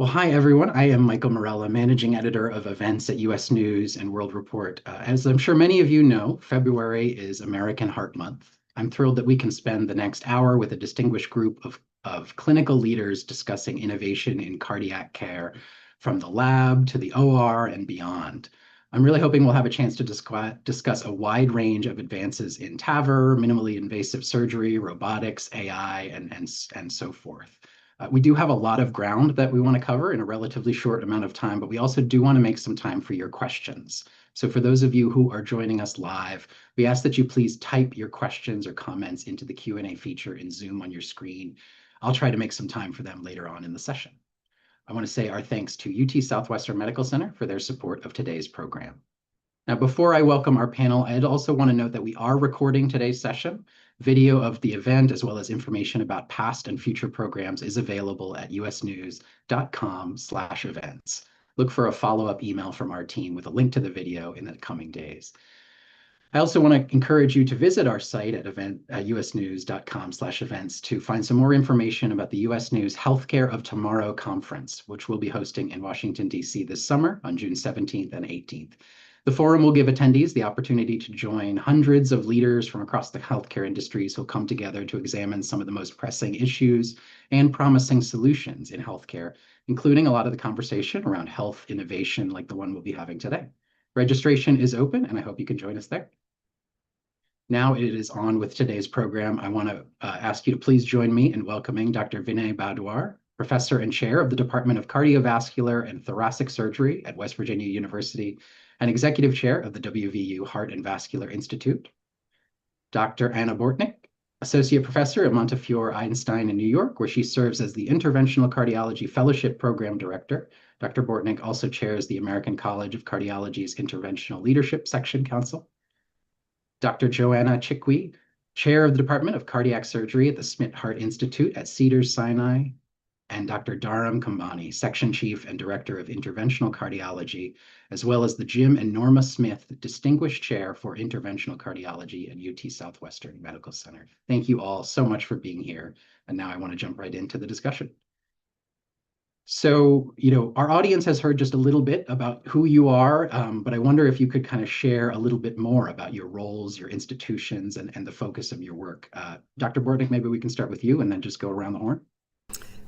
Well, hi, everyone. I am Michael Morella, managing editor of events at US News and World Report. As I'm sure many of you know, February is American Heart Month. I'm thrilled that we can spend the next hour with a distinguished group of clinical leaders discussing innovation in cardiac care from the lab to the OR and beyond. I'm really hoping we'll have a chance to discuss a wide range of advances in TAVR, minimally invasive surgery, robotics, AI, and so forth. We do have a lot of ground that we want to cover in a relatively short amount of time, but we also do want to make some time for your questions. So for those of you who are joining us live, we ask that you please type your questions or comments into the Q&A feature in Zoom on your screen. I'll try to make some time for them later on in the session. I want to say our thanks to UT Southwestern Medical Center for their support of today's program. Now, before I welcome our panel, I'd also want to note that we are recording today's session. Video of the event, as well as information about past and future programs, is available at usnews.com/events. Look for a follow-up email from our team with a link to the video in the coming days. I also want to encourage you to visit our site at usnews.com/events to find some more information about the US News Healthcare of Tomorrow conference, which we'll be hosting in Washington, D.C. this summer on June 17th and 18th. The forum will give attendees the opportunity to join hundreds of leaders from across the healthcare industries who'll come together to examine some of the most pressing issues and promising solutions in healthcare, including a lot of the conversation around health innovation like the one we'll be having today. Registration is open, and I hope you can join us there. Now it is on with today's program. I want to ask you to please join me in welcoming Dr. Vinay Badwar, Professor and Chair of the Department of Cardiovascular and Thoracic Surgery at West Virginia University, and Executive Chair of the WVU Heart and Vascular Institute. Dr. Anna Bortnick, Associate Professor at Montefiore Einstein in New York, where she serves as the Interventional Cardiology Fellowship Program Director. Dr. Bortnick also chairs the American College of Cardiology's Interventional Leadership Section Council. Dr. Joanna Chikwi, Chair of the Department of Cardiac Surgery at the Smith Heart Institute at Cedars-Sinai, and Dr. Dharam Kambani, Section Chief and Director of Interventional Cardiology, as well as the Jim and Norma Smith Distinguished Chair for Interventional Cardiology at UT Southwestern Medical Center. Thank you all so much for being here. And now I want to jump right into the discussion. So, our audience has heard just a little bit about who you are, but I wonder if you could kind of share a little bit more about your roles, your institutions, and the focus of your work. Dr. Bortnick, maybe we can start with you and then just go around the horn.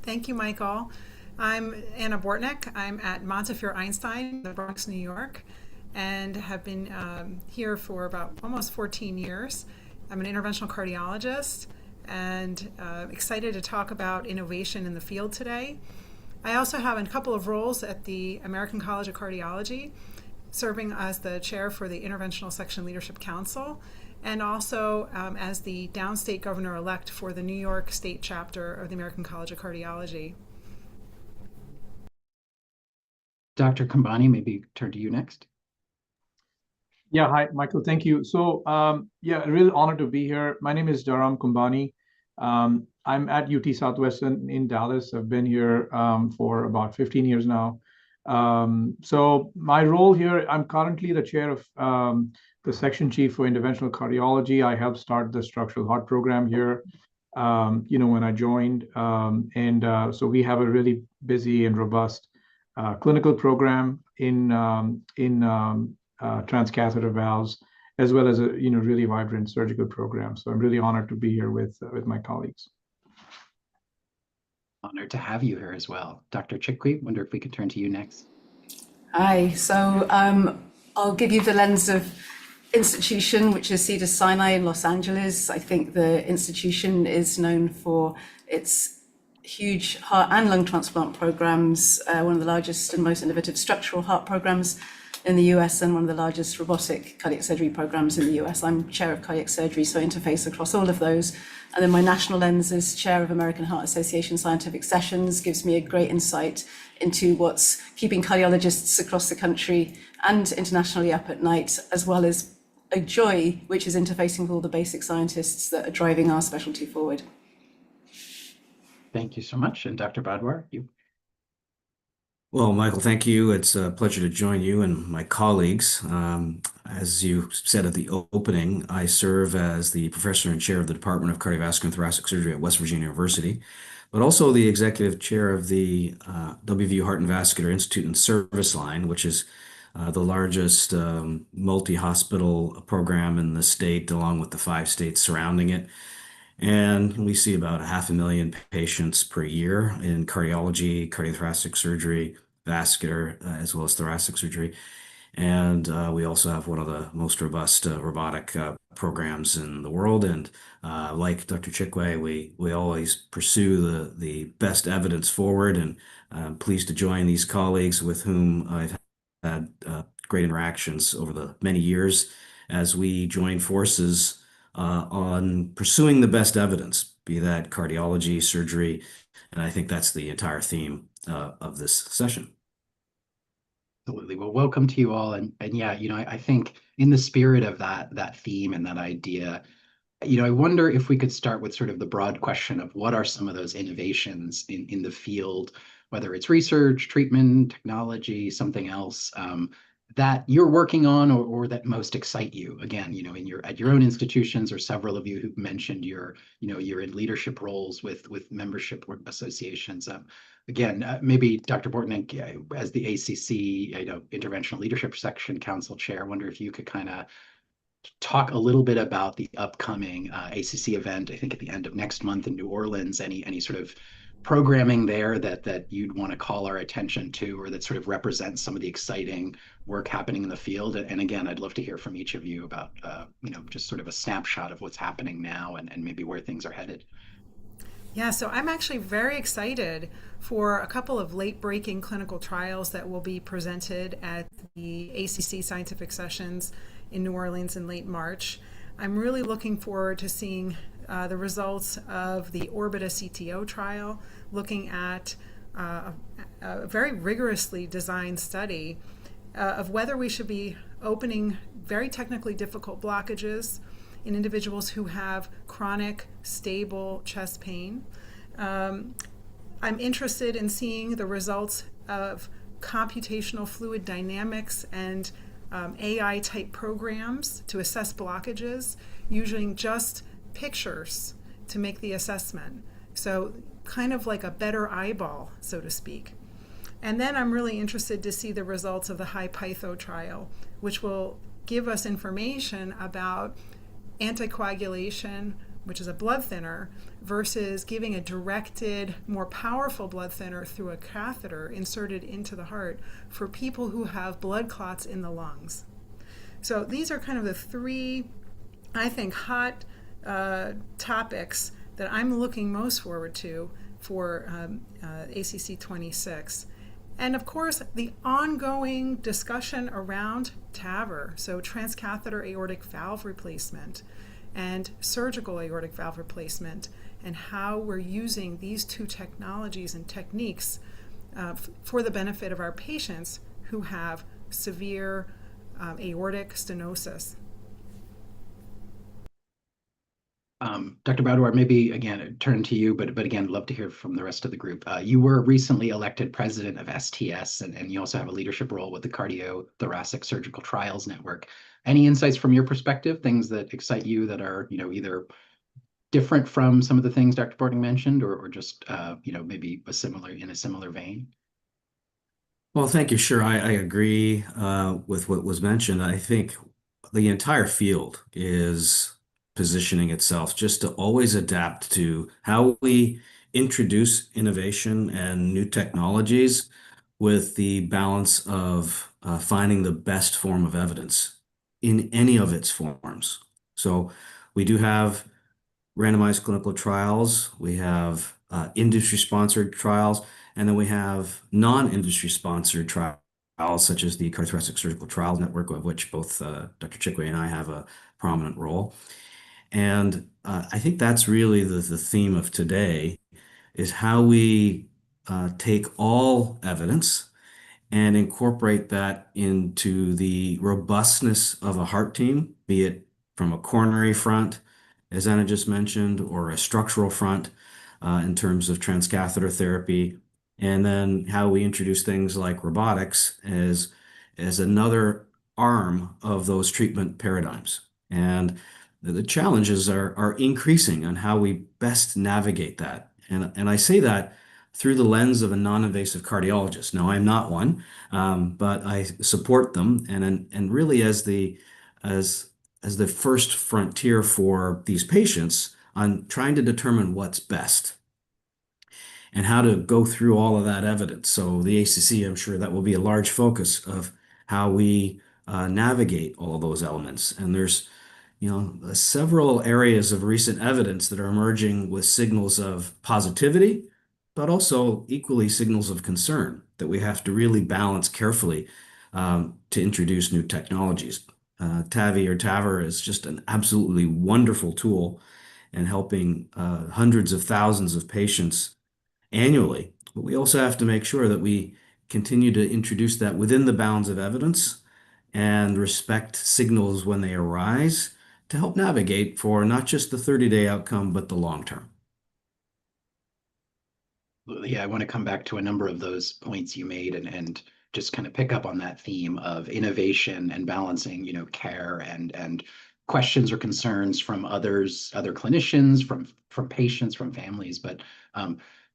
Thank you, Michael. I'm Anna Bortnick. I'm at Montefiore Einstein in the Bronx, New York, and have been here for about almost 14 years. I'm an interventional cardiologist and excited to talk about innovation in the field today. I also have a couple of roles at the American College of Cardiology, serving as the chair for the Interventional Section Leadership Council, and also as the downstate governor-elect for the New York State chapter of the American College of Cardiology. Dr. Kambani, maybe turn to you next. Yeah, hi, Michael, thank you. So, real honor to be here. My name is Dharam Kambani. I'm at UT Southwestern in Dallas. I've been here for about 15 years now. So my role here, I'm currently the chair of the section chief for interventional cardiology. I helped start the structural heart program here, when I joined. So we have a really busy and robust clinical program in transcatheter valves, as well as a really vibrant surgical program. So I'm really honored to be here with my colleagues. Honored to have you here as well. Dr. Chikwi, wonder if we could turn to you next. Hi, so I'll give you the lens of institution, which is Cedars-Sinai in Los Angeles. I think the institution is known for its huge heart and lung transplant programs, one of the largest and most innovative structural heart programs in the US, and one of the largest robotic cardiac surgery programs in the US. I'm chair of cardiac surgery, so I interface across all of those. And then my national lens as chair of American Heart Association Scientific Sessions gives me a great insight into what's keeping cardiologists across the country and internationally up at night, as well as a joy, which is interfacing with all the basic scientists that are driving our specialty forward. Thank you so much. And Dr. Badwar, you. Well, Michael, thank you. It's a pleasure to join you and my colleagues. As you said at the opening, I serve as the professor and chair of the Department of Cardiovascular and Thoracic Surgery at West Virginia University. but also the executive chair of the WVU Heart and Vascular Institute and Service Line, which is the largest multi-hospital program in the state, along with the 5 states surrounding it. And we see about 500,000 patients per year in cardiology, cardiothoracic surgery, vascular, as well as thoracic surgery. And we also have one of the most robust robotic programs in the world. And like Dr. Chikwe, we always pursue the best evidence forward. And I'm pleased to join these colleagues with whom I've had great interactions over the many years as we join forces on pursuing the best evidence, be that cardiology, surgery, and I think that's the entire theme of this session. Absolutely. Well, welcome to you all. And yeah, I think in the spirit of that theme and that idea, I wonder if we could start with sort of the broad question of what are some of those innovations in the field, whether it's research, treatment, technology, something else, that you're working on or that most excite you. Again, at your own institutions, or several of you who've mentioned you're in leadership roles with membership associations. Again, maybe Dr. Bortnick, as the ACC, Interventional Leadership Section Council Chair, I wonder if you could kind of talk a little bit about the upcoming ACC event, I think at the end of next month in New Orleans, any sort of programming there that you'd want to call our attention to, or that sort of represents some of the exciting work happening in the field. And again, I'd love to hear from each of you about, just sort of a snapshot of what's happening now and maybe where things are headed. Yeah, so I'm actually very excited for a couple of late-breaking clinical trials that will be presented at the ACC Scientific Sessions in New Orleans in late March. I'm really looking forward to seeing the results of the Orbita CTO trial, looking at a very rigorously designed study of whether we should be opening very technically difficult blockages in individuals who have chronic, stable chest pain. I'm interested in seeing the results of computational fluid dynamics and AI-type programs to assess blockages, using just pictures to make the assessment. So kind of like a better eyeball, so to speak. And then I'm really interested to see the results of the HI-PEITHO trial, which will give us information about anticoagulation, which is a blood thinner, versus giving a directed, more powerful blood thinner through a catheter inserted into the heart for people who have blood clots in the lungs. So these are kind of the three, I think, hot topics that I'm looking most forward to for ACC 26. And of course, the ongoing discussion around TAVR, so transcatheter aortic valve replacement and surgical aortic valve replacement, and how we're using these two technologies and techniques for the benefit of our patients who have severe aortic stenosis. Dr. Baudoir, maybe again turn to you, but again, love to hear from the rest of the group. You were recently elected president of STS, and you also have a leadership role with the Cardiothoracic Surgical Trials Network. Any insights from your perspective, things that excite you that are either different from some of the things Dr. Bortnick mentioned, or just maybe in a similar vein? Well, thank you. Sure, I agree with what was mentioned. I think the entire field is positioning itself just to always adapt to how we introduce innovation and new technologies with the balance of finding the best form of evidence in any of its forms. So we do have randomized clinical trials, we have industry-sponsored trials, and then we have non-industry sponsored trials, such as the Cardiothoracic Surgical Trials Network, of which both Dr. Chikwe and I have a prominent role. And I think that's really the theme of today, is how we take all evidence and incorporate that into the robustness of a heart team, be it from a coronary front, as Anna just mentioned, or a structural front in terms of transcatheter therapy, and then how we introduce things like robotics as another arm of those treatment paradigms. And the challenges are increasing on how we best navigate that. And I say that through the lens of a non-invasive cardiologist. Now, I'm not one, but I support them, and really as the first frontier for these patients on trying to determine what's best and how to go through all of that evidence. So the ACC, I'm sure that will be a large focus of how we navigate all of those elements. And there's, several areas of recent evidence that are emerging with signals of positivity, but also equally signals of concern that we have to really balance carefully to introduce new technologies. TAVI or TAVR is just an absolutely wonderful tool in helping hundreds of thousands of patients annually. But we also have to make sure that we continue to introduce that within the bounds of evidence and respect signals when they arise to help navigate for not just the 30-day outcome, but the long term. Yeah, I want to come back to a number of those points you made and just kind of pick up on that theme of innovation and balancing, care and questions or concerns from other clinicians, from patients, from families. But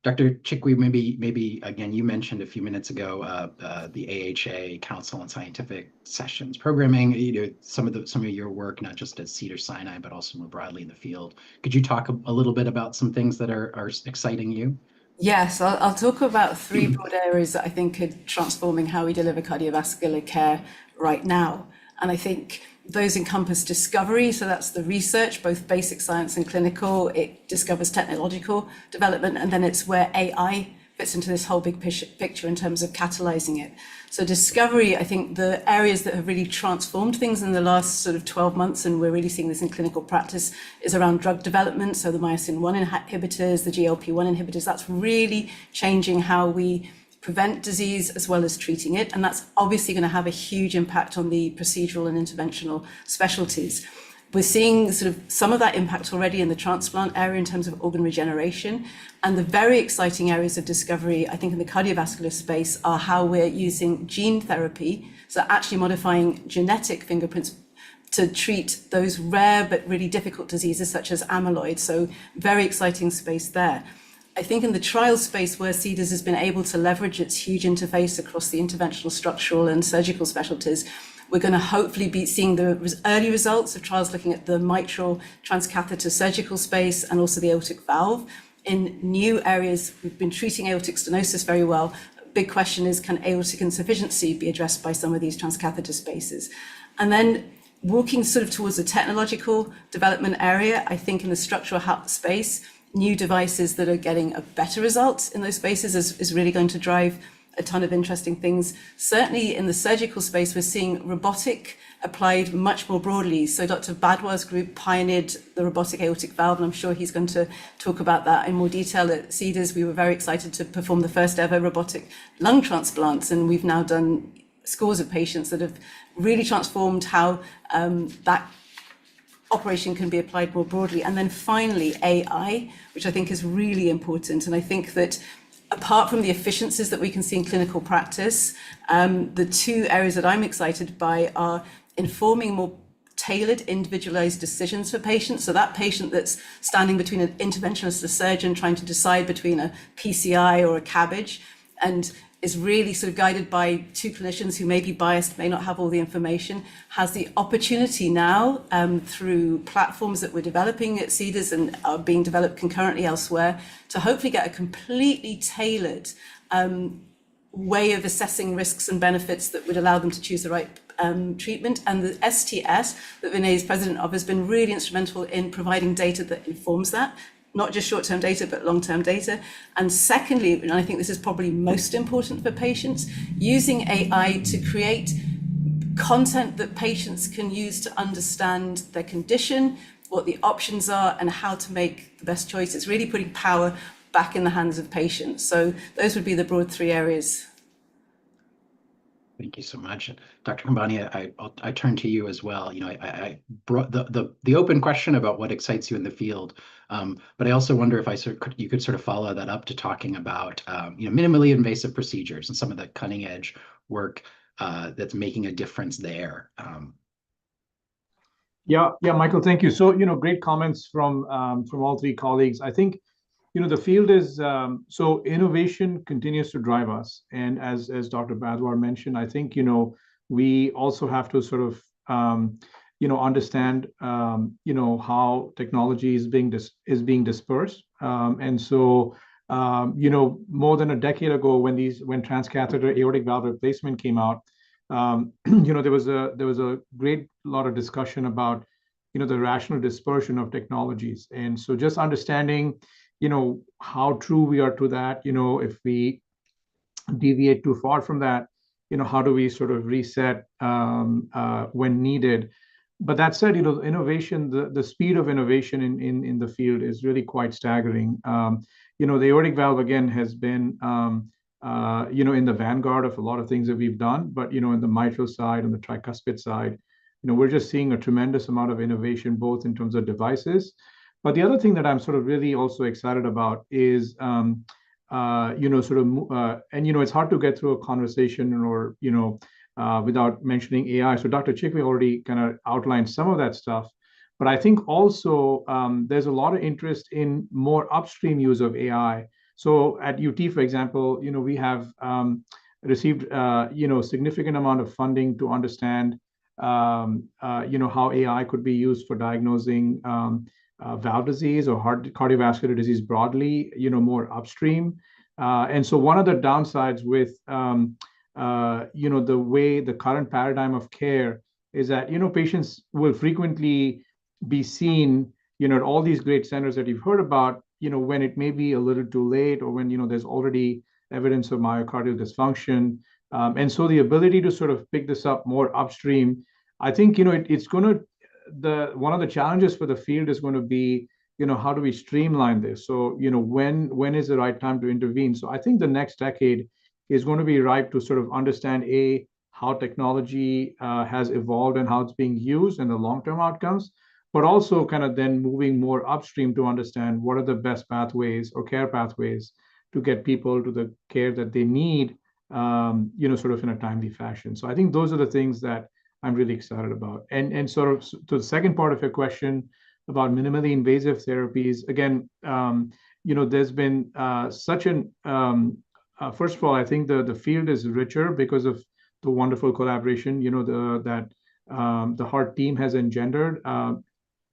Dr. Chikwi, maybe again, you mentioned a few minutes ago the AHA Council on Scientific Sessions programming. Some of your work, not just at Cedars-Sinai, but also more broadly in the field. Could you talk a little bit about some things that are exciting you? Yes, I'll talk about three broad areas that I think are transforming how we deliver cardiovascular care right now. And I think those encompass discovery, so that's the research, both basic science and clinical. It discovers technological development, and then it's where AI fits into this whole big picture in terms of catalyzing it. So discovery, I think the areas that have really transformed things in the last sort of 12 months, and we're really seeing this in clinical practice, is around drug development. So the myosin-1 inhibitors, the GLP-1 inhibitors, that's really changing how we prevent disease as well as treating it. And that's obviously going to have a huge impact on the procedural and interventional specialties. We're seeing sort of some of that impact already in the transplant area in terms of organ regeneration. And the very exciting areas of discovery, I think, in the cardiovascular space are how we're using gene therapy, so actually modifying genetic fingerprints to treat those rare but really difficult diseases such as amyloid. So very exciting space there. I think in the trial space where Cedars has been able to leverage its huge interface across the interventional, structural and surgical specialties, we're going to hopefully be seeing the early results of trials looking at the mitral transcatheter surgical space and also the aortic valve in new areas. We've been treating aortic stenosis very well. Big question is, can aortic insufficiency be addressed by some of these transcatheter spaces? And then walking sort of towards the technological development area, I think in the structural heart space, new devices that are getting a better result in those spaces is really going to drive a ton of interesting things. Certainly in the surgical space, we're seeing robotic applied much more broadly. So Dr. Badwar's group pioneered the robotic aortic valve, and I'm sure he's going to talk about that in more detail at Cedars. We were very excited to perform the first ever robotic lung transplants, and we've now done scores of patients that have really transformed how that operation can be applied more broadly. And then finally, AI, which I think is really important. And I think that apart from the efficiencies that we can see in clinical practice, the two areas that I'm excited by are informing more tailored, individualized decisions for patients. So that patient that's standing between an interventionist and a surgeon trying to decide between a PCI or a CABG, and is really sort of guided by two clinicians who may be biased, may not have all the information, has the opportunity now through platforms that we're developing at Cedars and are being developed concurrently elsewhere to hopefully get a completely tailored way of assessing risks and benefits that would allow them to choose the right treatment. And the STS that Vinay is president of has been really instrumental in providing data that informs that. Not just short-term data, but long-term data. And secondly, and I think this is probably most important for patients, using AI to create content that patients can use to understand their condition, what the options are, and how to make the best choices, really putting power back in the hands of patients. So those would be the broad three areas. Thank you so much. Dr. Kambani, I turn to you as well. I brought the open question about what excites you in the field, but I also wonder if you could sort of follow that up to talking about minimally invasive procedures and some of the cutting edge work that's making a difference there. Yeah, Michael, thank you. So great comments from all three colleagues. I think the field is so innovation continues to drive us, and as Dr. Badwar mentioned, I think we also have to sort of understand how technology is being dispersed, and so more than a decade ago, when transcatheter aortic valve replacement came out, there was a great lot of discussion about the rational dispersion of technologies, and so just understanding how true we are to that, if we deviate too far from that, how do we sort of reset when needed. But that said, innovation, the speed of innovation in the field is really quite staggering. The aortic valve, again, has been in the vanguard of a lot of things that we've done, but in the mitral side and the tricuspid side, we're just seeing a tremendous amount of innovation, both in terms of devices. But the other thing that I'm sort of really also excited about is, and it's hard to get through a conversation or, without mentioning AI. So Dr. Chikwi already kind of outlined some of that stuff. But I think also there's a lot of interest in more upstream use of AI. So at UT, for example, we have received, significant amount of funding to understand, how AI could be used for diagnosing valve disease or cardiovascular disease broadly, more upstream. And so one of the downsides with, the way the current paradigm of care is that, patients will frequently be seen, at all these great centers that you've heard about, when it may be a little too late or when, there's already evidence of myocardial dysfunction. And so the ability to sort of pick this up more upstream, I think, it's going to, one of the challenges for the field is going to be, how do we streamline this? So, when is the right time to intervene? So I think the next decade is going to be ripe to sort of understand, how technology has evolved and how it's being used and the long-term outcomes, but also kind of then moving more upstream to understand what are the best pathways or care pathways to get people to the care that they need, sort of in a timely fashion. So I think those are the things that I'm really excited about. And sort of to the second part of your question about minimally invasive therapies, again, there's been such an, first of all, I think the field is richer because of the wonderful collaboration, that the heart team has engendered,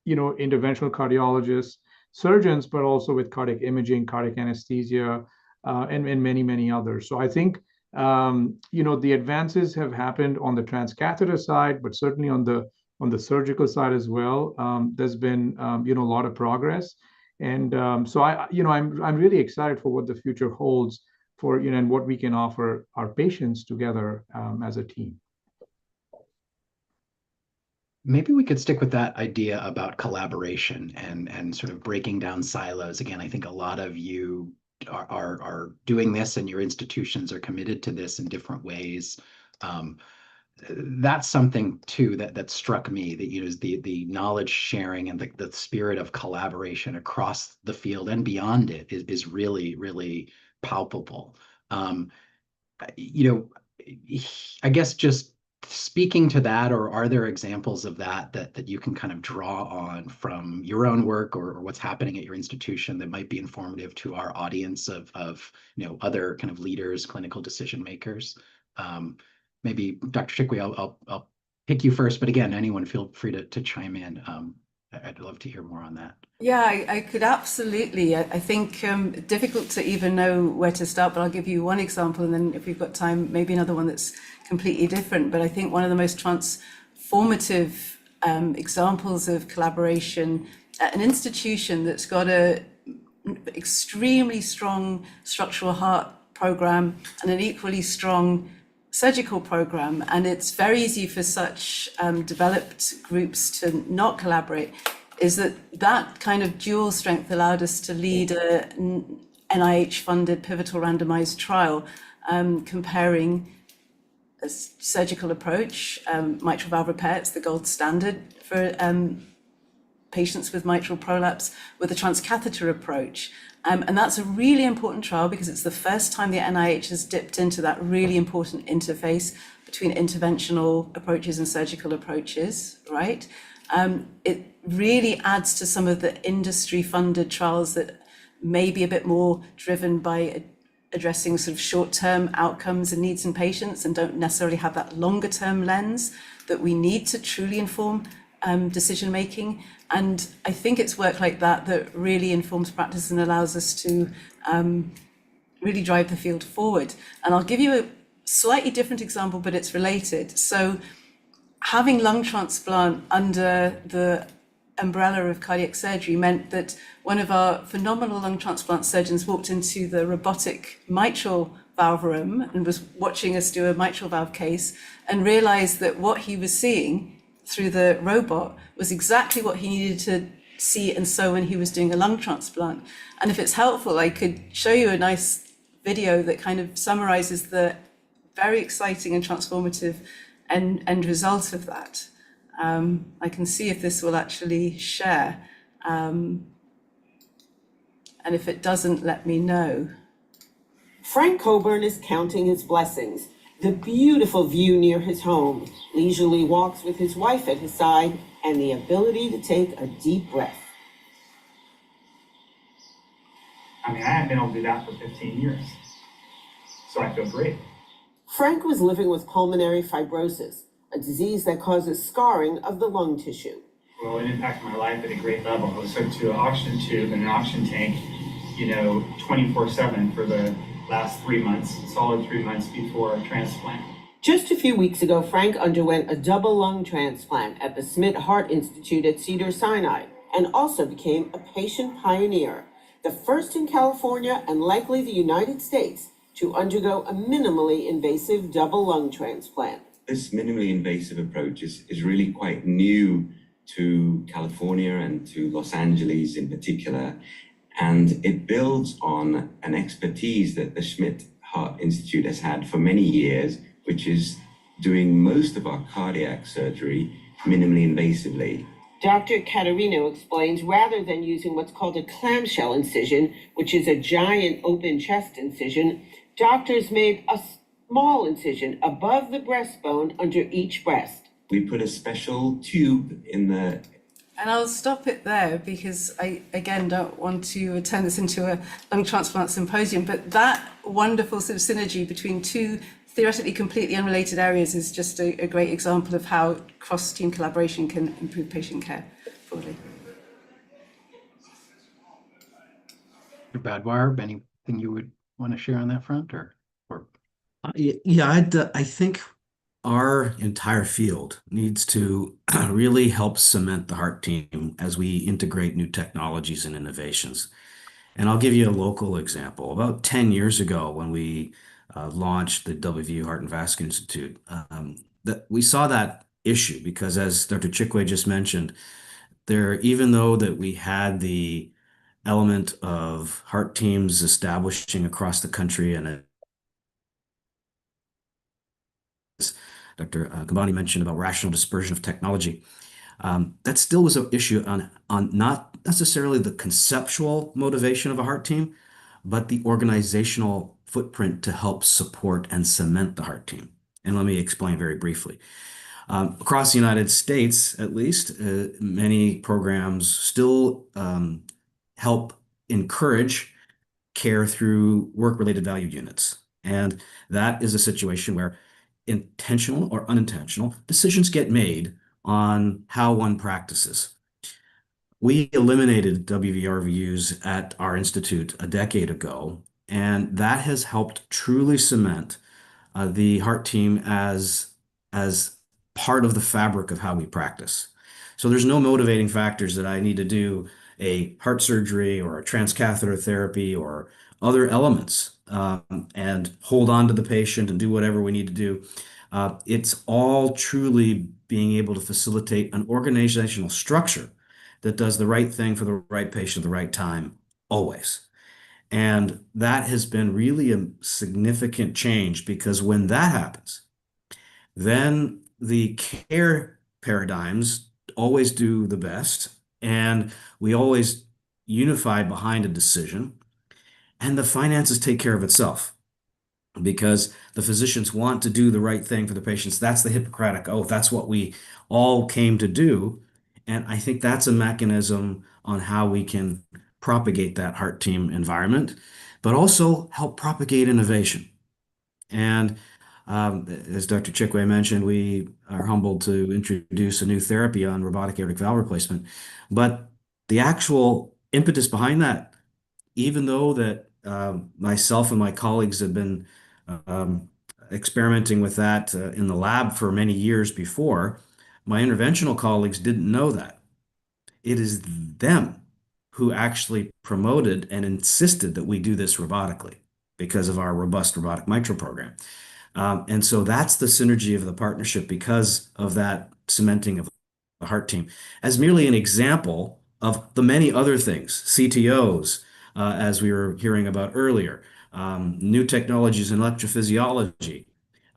interventional cardiologists, surgeons, but also with cardiac imaging, cardiac anesthesia, and many, many others. So I think, the advances have happened on the transcatheter side, but certainly on the surgical side as well. There's been, a lot of progress. And so I'm really excited for what the future holds for, and what we can offer our patients together as a team. Maybe we could stick with that idea about collaboration and sort of breaking down silos. Again, I think a lot of you are doing this, and your institutions are committed to this in different ways. That's something too that struck me, that is the knowledge sharing and the spirit of collaboration across the field and beyond it is really, really palpable. I guess just speaking to that, or are there examples of that you can kind of draw on from your own work or what's happening at your institution that might be informative to our audience of other kind of leaders, clinical decision makers? Maybe Dr. Chikwi, I'll pick you first, but again, anyone feel free to chime in. I'd love to hear more on that. Yeah, I could absolutely. I think difficult to even know where to start, but I'll give you one example, and then if we've got time, maybe another one that's completely different. But I think one of the most transformative examples of collaboration at an institution that's got a extremely strong structural heart program and an equally strong surgical program, and it's very easy for such developed groups to not collaborate, is that kind of dual strength allowed us to lead a NIH-funded pivotal randomized trial comparing a surgical approach, mitral valve repair, it's the gold standard for patients with mitral prolapse, with a transcatheter approach. And that's a really important trial because it's the first time the NIH has dipped into that really important interface between interventional approaches and surgical approaches, right? It really adds to some of the industry-funded trials that maybe a bit more driven by addressing sort of short-term outcomes and needs in patients, and don't necessarily have that longer-term lens that we need to truly inform decision making. And I think it's work like that that really informs practice and allows us to really drive the field forward. And I'll give you a slightly different example, but it's related. So having lung transplant under the umbrella of cardiac surgery meant that one of our phenomenal lung transplant surgeons walked into the robotic mitral valve room and was watching us do a mitral valve case and realized that what he was seeing through the robot was exactly what he needed to see and so when he was doing a lung transplant. And if it's helpful, I could show you a nice video that kind of summarizes the very exciting and transformative end result of that. I can see if this will actually share. And if it doesn't, let me know. Frank Coburn is counting his blessings. The beautiful view near his home, leisurely walks with his wife at his side, and the ability to take a deep breath. I mean, I haven't been able to do that for 15 years, so I feel great. Frank was living with pulmonary fibrosis, a disease that causes scarring of the lung tissue. Well, it impacted my life at a great level. I was hooked to an oxygen tube and an oxygen tank, 24/7 for the last 3 months, solid 3 months before transplant. Just a few weeks ago, Frank underwent a double lung transplant at the Smith Heart Institute at Cedars-Sinai and also became a patient pioneer, the first in California and likely the United States to undergo a minimally invasive double lung transplant. This minimally invasive approach is really quite new to California and to Los Angeles in particular, and it builds on an expertise that the Schmidt Heart Institute has had for many years, which is doing most of our cardiac surgery minimally invasively. Dr. Caterino explains rather than using what's called a clamshell incision, which is a giant open chest incision, doctors made a small incision above the breastbone under each breast. We put a special tube in the... And I'll stop it there because I, again, don't want to turn this into a lung transplant symposium, but that wonderful sort of synergy between two theoretically completely unrelated areas is just a great example of how cross-team collaboration can improve patient care broadly. Dr. Badwire, anything you would want to share on that front, or? I think our entire field needs to really help cement the heart team as we integrate new technologies and innovations. And I'll give you a local example. About 10 years ago, when we launched the WVU Heart and Vascular Institute, that we saw that issue because, as Dr. Chikwe just mentioned, even though that we had the element of heart teams establishing across the country, and Dr. Kambani mentioned about rational dispersion of technology, that still was an issue on not necessarily the conceptual motivation of a heart team, but the organizational footprint to help support and cement the heart team. And let me explain very briefly. Across the United States, at least, many programs still help encourage care through work-related value units. And that is a situation where intentional or unintentional decisions get made on how one practices. We eliminated WVRVUs at our institute a decade ago, and that has helped truly cement the heart team as part of the fabric of how we practice. So there's no motivating factors that I need to do a heart surgery or a transcatheter therapy or other elements and hold on to the patient and do whatever we need to do. It's all truly being able to facilitate an organizational structure that does the right thing for the right patient at the right time, always. And that has been really a significant change, because when that happens, then the care paradigms always do the best, and we always unify behind a decision, and the finances take care of itself, because the physicians want to do the right thing for the patients. That's the Hippocratic oath. That's what we all came to do. And I think that's a mechanism on how we can propagate that heart team environment, but also help propagate innovation. And as Dr. Chikwe mentioned, we are humbled to introduce a new therapy on robotic aortic valve replacement. But the actual impetus behind that, even though that myself and my colleagues have been experimenting with that in the lab for many years before, my interventional colleagues didn't know that. It is them who actually promoted and insisted that we do this robotically because of our robust robotic mitral program. And so that's the synergy of the partnership because of that cementing of the heart team as merely an example of the many other things, CTOs, as we were hearing about earlier, new technologies in electrophysiology,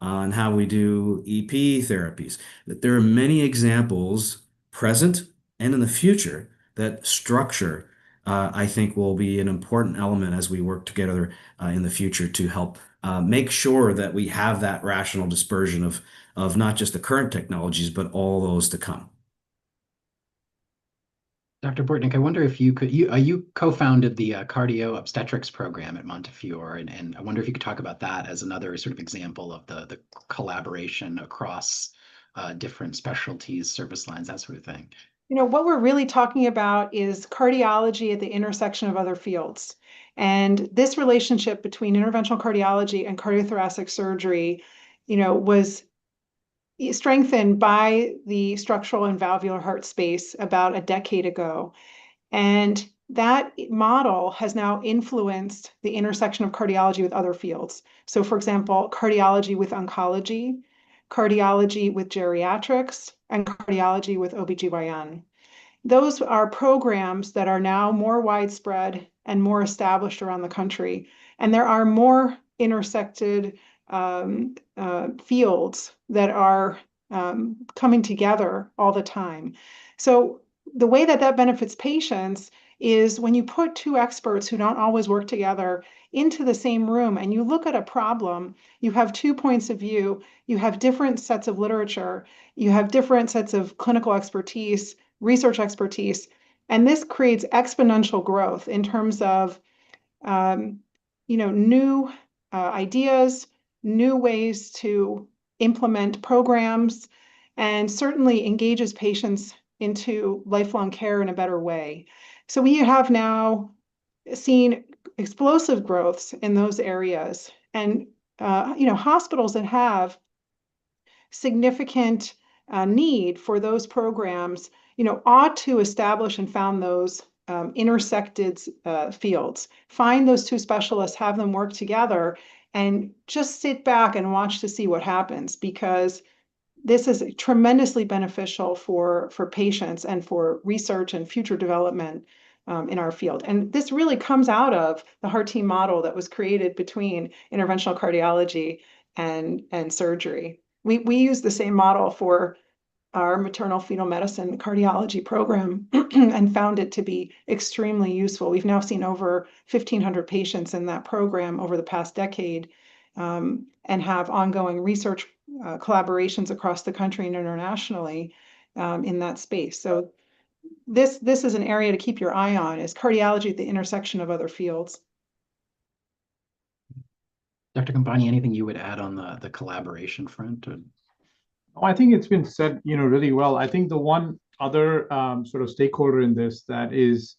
on how we do EP therapies. That there are many examples present and in the future that structure, I think, will be an important element as we work together in the future to help make sure that we have that rational dispersion of not just the current technologies, but all those to come. Dr. Bortnick, I wonder if you could, you co-founded the cardio obstetrics program at Montefiore, and I wonder if you could talk about that as another sort of example of the collaboration across different specialties, service lines, that sort of thing. You know, what we're really talking about is cardiology at the intersection of other fields. And this relationship between interventional cardiology and cardiothoracic surgery, you know, was strengthened by the structural and valvular heart space about a decade ago. And that model has now influenced the intersection of cardiology with other fields. So, for example, cardiology with oncology, cardiology with geriatrics, and cardiology with OBGYN. Those are programs that are now more widespread and more established around the country. And there are more intersected fields that are coming together all the time. So the way that that benefits patients is when you put two experts who don't always work together into the same room and you look at a problem, you have 2 points of view, you have different sets of literature, you have different sets of clinical expertise, research expertise, and this creates exponential growth in terms of new ideas, new ways to implement programs, and certainly engages patients into lifelong care in a better way. So we have now seen explosive growths in those areas. And hospitals that have significant need for those programs, ought to establish and found those intersected fields. Find those two specialists, have them work together, and just sit back and watch to see what happens, because this is tremendously beneficial for patients and for research and future development in our field. And this really comes out of the heart team model that was created between interventional cardiology and surgery. We use the same model for our maternal fetal medicine cardiology program and found it to be extremely useful. We've now seen over 1,500 patients in that program over the past decade, and have ongoing research collaborations across the country and internationally in that space. So this is an area to keep your eye on, is cardiology at the intersection of other fields. Dr. Kambani, anything you would add on the collaboration front? I think it's been said, really well. I think the one other sort of stakeholder in this that is,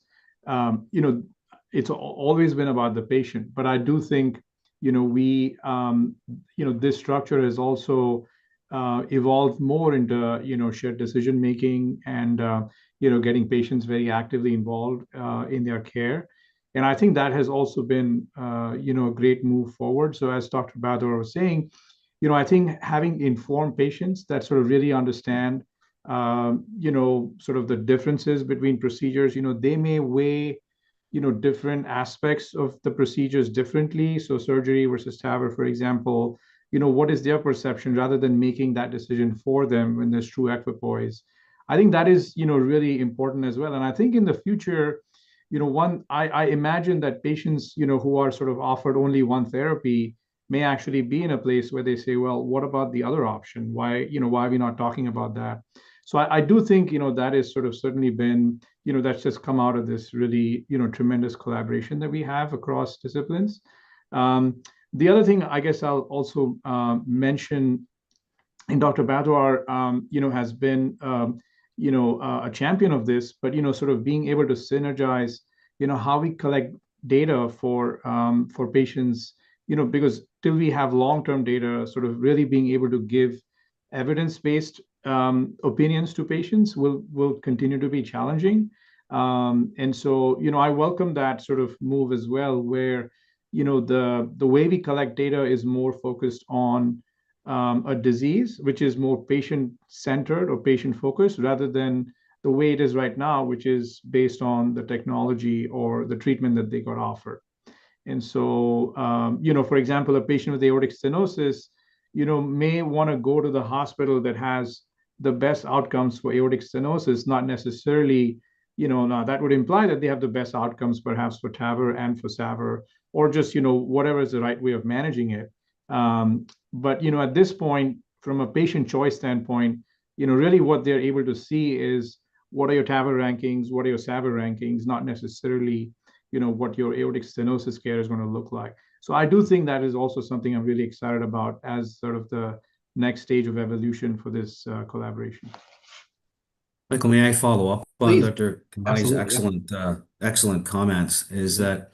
it's always been about the patient, but I do think, this structure has also evolved more into, shared decision making and, getting patients very actively involved in their care. And I think that has also been, a great move forward. So as Dr. Bador was saying, I think having informed patients that sort of really understand, sort of the differences between procedures, they may weigh, different aspects of the procedures differently. So surgery versus TAVR, for example, what is their perception, rather than making that decision for them when there's true equipoise. I think that is, really important as well. And I think in the future, I imagine that patients, who are sort of offered only one therapy may actually be in a place where they say, well, what about the other option? Why are we not talking about that? So I do think, that is sort of certainly been, that's just come out of this really, tremendous collaboration that we have across disciplines. The other thing I guess I'll also mention, and Dr. Badwar, has been, a champion of this, but, sort of being able to synergize, how we collect data for patients, because till we have long-term data, sort of really being able to give evidence-based opinions to patients will continue to be challenging. And so, I welcome that sort of move as well, where, the way we collect data is more focused on a disease, which is more patient-centered or patient-focused, rather than the way it is right now, which is based on the technology or the treatment that they got offered. And so, for example, a patient with aortic stenosis, may want to go to the hospital that has the best outcomes for aortic stenosis, not necessarily, now that would imply that they have the best outcomes perhaps for TAVR and for SAVR, or just, whatever is the right way of managing it. But, at this point, from a patient choice standpoint, really what they're able to see is what are your TAVR rankings, what are your SAVR rankings, not necessarily, what your aortic stenosis care is going to look like. So I do think that is also something I'm really excited about as sort of the next stage of evolution for this collaboration. Michael, may I follow up on Please. Dr. Kambani's Absolutely, yeah. excellent comments? Is that,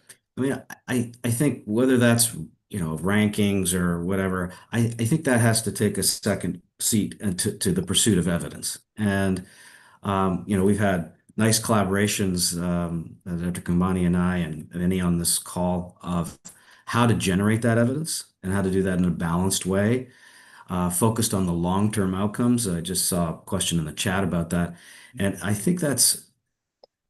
I think whether that's, rankings or whatever, I think that has to take a second seat to the pursuit of evidence. And, we've had nice collaborations, Dr. Kambani and I, and any on this call, of how to generate that evidence and how to do that in a balanced way, focused on the long-term outcomes. I just saw a question in the chat about that. And I think that's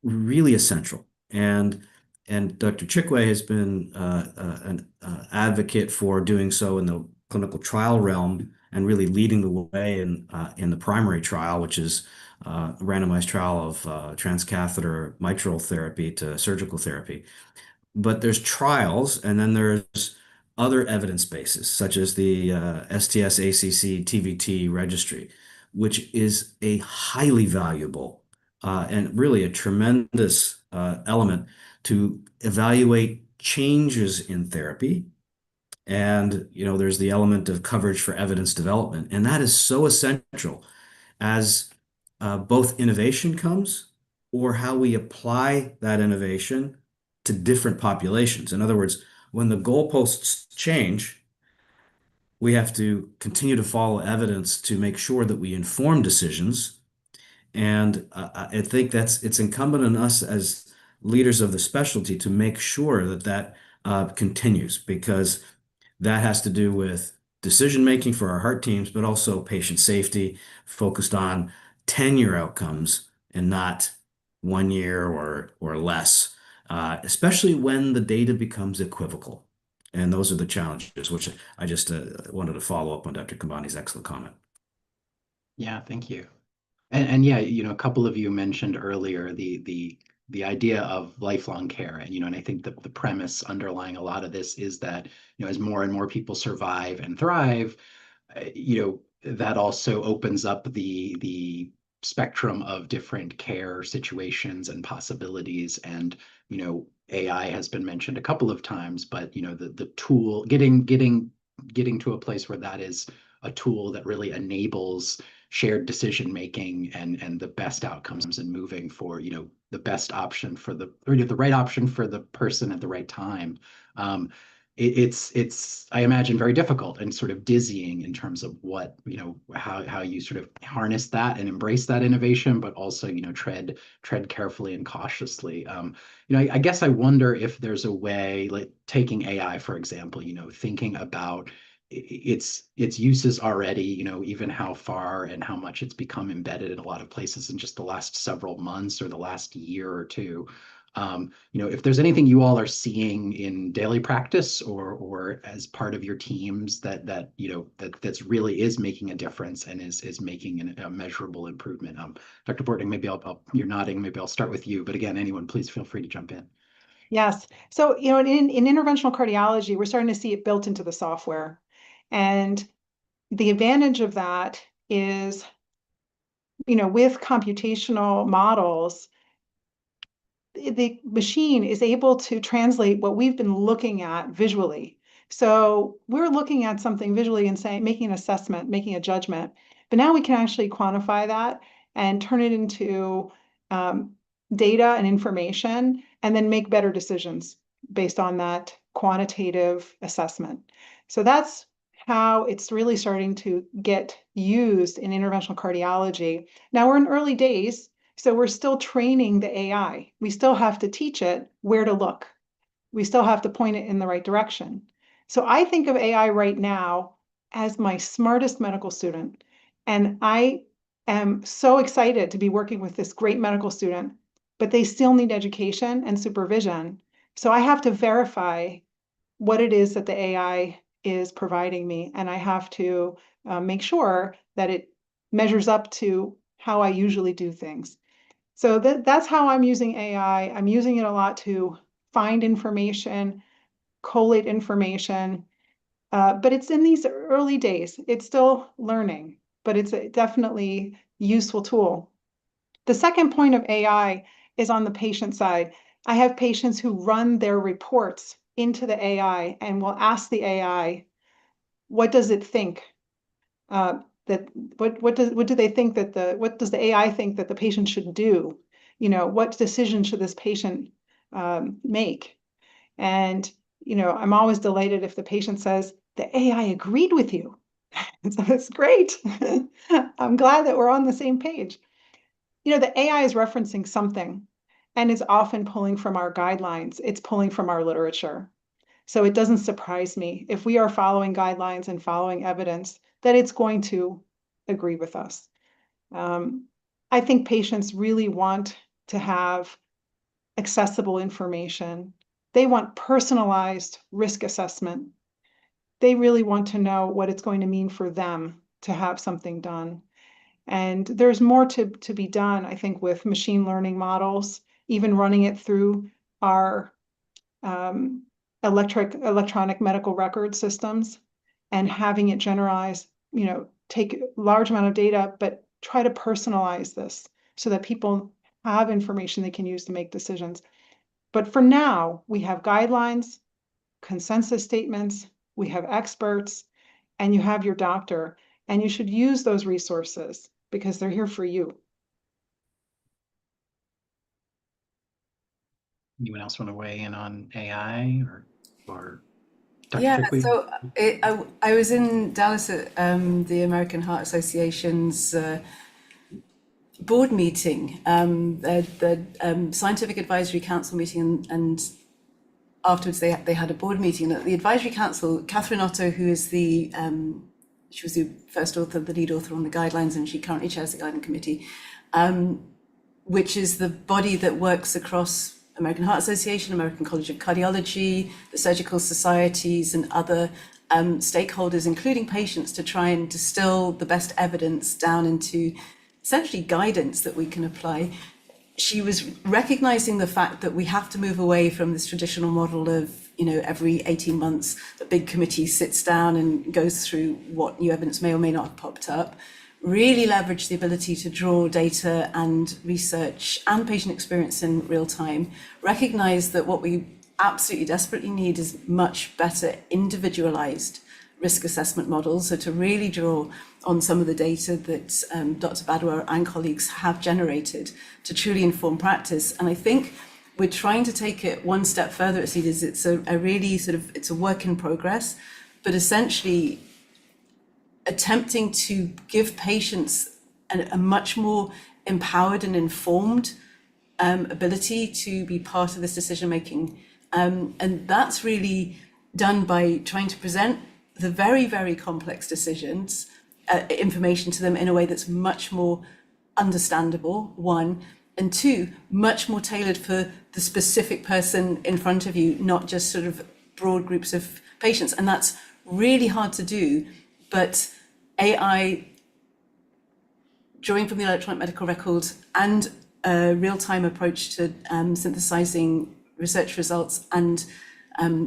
really essential. And Dr. Chikwe has been an advocate for doing so in the clinical trial realm and really leading the way in the primary trial, which is a randomized trial of transcatheter mitral therapy to surgical therapy. But there's trials, and then there's other evidence bases, such as the STS-ACC TVT registry, which is a highly valuable and really a tremendous element to evaluate changes in therapy. And, there's the element of coverage for evidence development. And that is so essential as both innovation comes or how we apply that innovation to different populations. In other words, when the goalposts change, we have to continue to follow evidence to make sure that we inform decisions. And I think it's incumbent on us as leaders of the specialty to make sure that continues, because that has to do with decision making for our heart teams, but also patient safety, focused on 10-year outcomes and not 1 year or less, especially when the data becomes equivocal. And those are the challenges, which I just wanted to follow up on Dr. Kambani's excellent comment. Yeah, thank you. And yeah, a couple of you mentioned earlier the idea of lifelong care, and I think that the premise underlying a lot of this is that as more and more people survive and thrive, that also opens up the spectrum of different care situations and possibilities. And AI has been mentioned a couple of times, but the tool getting to a place where that is a tool that really enables shared decision making and the best outcomes, and moving for the best option for the right option for the person at the right time. It's I imagine very difficult and sort of dizzying in terms of what how you sort of harness that and embrace that innovation, but also tread carefully and cautiously. I guess I wonder if there's a way, like taking AI for example, thinking about its uses already, even how far and how much it's become embedded in a lot of places in just the last several months or the last year or two. If there's anything you all are seeing in daily practice or as part of your teams that's really is making a difference and is making a measurable improvement. Dr. Bortnick, maybe you're nodding, maybe I'll start with you, but again, anyone, please feel free to jump in. Yes. So, in interventional cardiology, we're starting to see it built into the software. And the advantage of that is with computational models, the machine is able to translate what we've been looking at visually. So we're looking at something visually and saying, making an assessment, making a judgment, but now we can actually quantify that and turn it into data and information, and then make better decisions based on that quantitative assessment. So that's how it's really starting to get used in interventional cardiology. Now we're in early days, so we're still training the AI. We still have to teach it where to look. We still have to point it in the right direction. So I think of AI right now as my smartest medical student. And I am so excited to be working with this great medical student, but they still need education and supervision. So I have to verify what it is that the AI is providing me. And I have to make sure that it measures up to how I usually do things. So that's how I'm using AI. I'm using it a lot to find information, collate information, but it's in these early days. It's still learning, but it's a definitely useful tool. The second point of AI is on the patient side. I have patients who run their reports into the AI and will ask the AI, what does it think? What do they think that what does the AI think that the patient should do? What decision should this patient make? And I'm always delighted if the patient says the AI agreed with you. So it's great. I'm glad that we're on the same page. The AI is referencing something and is often pulling from our guidelines. It's pulling from our literature. So it doesn't surprise me if we are following guidelines and following evidence that it's going to agree with us. I think patients really want to have accessible information. They want personalized risk assessment. They really want to know what it's going to mean for them to have something done. And there's more to be done, I think, with machine learning models, even running it through our electronic medical record systems and having it generalize, take a large amount of data, but try to personalize this so that people have information they can use to make decisions. But for now, we have guidelines, consensus statements, we have experts, and you have your doctor, and you should use those resources because they're here for you. Anyone else want to weigh in on AI or Dr. Yeah, Trickley? so I was in Dallas at the American Heart Association's board meeting, the Scientific Advisory Council meeting, and afterwards they had a board meeting. At the advisory council, Catherine Otto, who is she was the first author, the lead author on the guidelines, and she currently chairs the guidance committee, which is the body that works across American Heart Association, American College of Cardiology, the surgical societies, and other stakeholders, including patients, to try and distill the best evidence down into essentially guidance that we can apply. She was recognizing the fact that we have to move away from this traditional model of, every 18 months, the big committee sits down and goes through what new evidence may or may not have popped up, really leverage the ability to draw data and research and patient experience in real time, recognize that what we absolutely desperately need is much better individualized risk assessment models. So to really draw on some of the data that Dr. Badwa and colleagues have generated to truly inform practice. And I think we're trying to take it one step further at CEDARS. It's a really it's a work in progress, but essentially attempting to give patients a much more empowered and informed ability to be part of this decision-making. And that's really done by trying to present the very, very complex decisions, information to them in a way that's much more understandable, one, and two, much more tailored for the specific person in front of you, not just sort of broad groups of patients. And that's really hard to do, but AI, drawing from the electronic medical record and a real-time approach to synthesizing research results and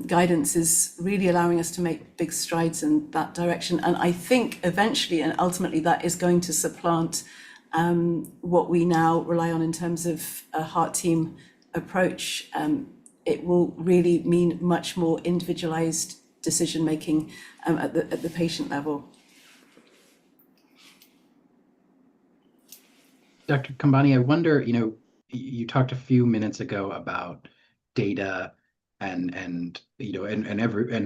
guidance is really allowing us to make big strides in that direction. And I think eventually and ultimately that is going to supplant what we now rely on in terms of a heart team approach, it will really mean much more individualized decision making at the patient level. Dr. Kambani, I wonder, you talked a few minutes ago about data and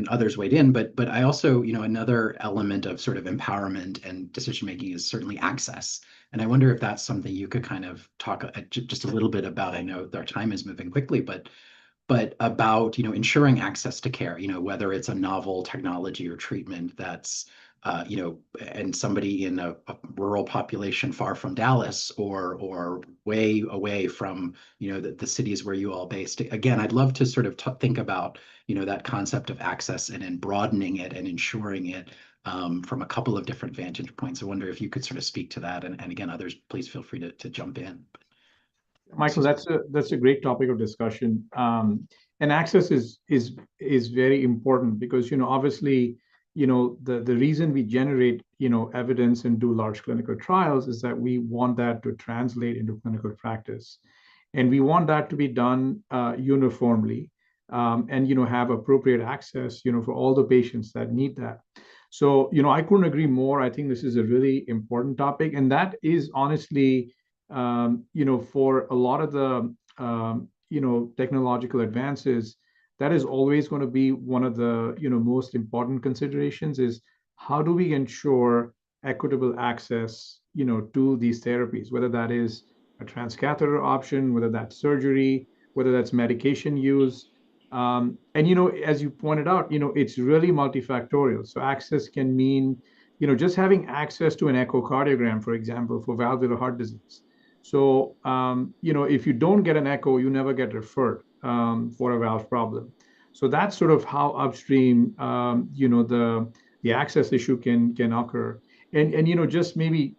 others weighed in, but I also, another element of sort of empowerment and decision making is certainly access. And I wonder if that's something you could kind of talk just a little bit about. I know our time is moving quickly, but about ensuring access to care, whether it's a novel technology or treatment that's and somebody in a rural population far from Dallas or way away from the cities where you all based. Again, I'd love to sort of think about that concept of access and then broadening it and ensuring it from a couple of different vantage points. I wonder if you could sort of speak to that, and again, others, please feel free to jump in. Michael, that's a great topic of discussion, and access is very important because obviously the reason we generate evidence and do large clinical trials is that we want that to translate into clinical practice, and we want that to be done uniformly, and have appropriate access for all the patients that need that. So I couldn't agree more. I think this is a really important topic, and that is honestly for a lot of the technological advances, that is always going to be one of the most important considerations, is how do we ensure equitable access to these therapies, whether that is a transcatheter option, whether that's surgery, whether that's medication use, and as you pointed out, it's really multifactorial. So access can mean just having access to an echocardiogram, for example, for valvular heart disease. So, if you don't get an echo, you never get referred for a valve problem. So that's sort of how upstream, the access issue can occur. And just maybe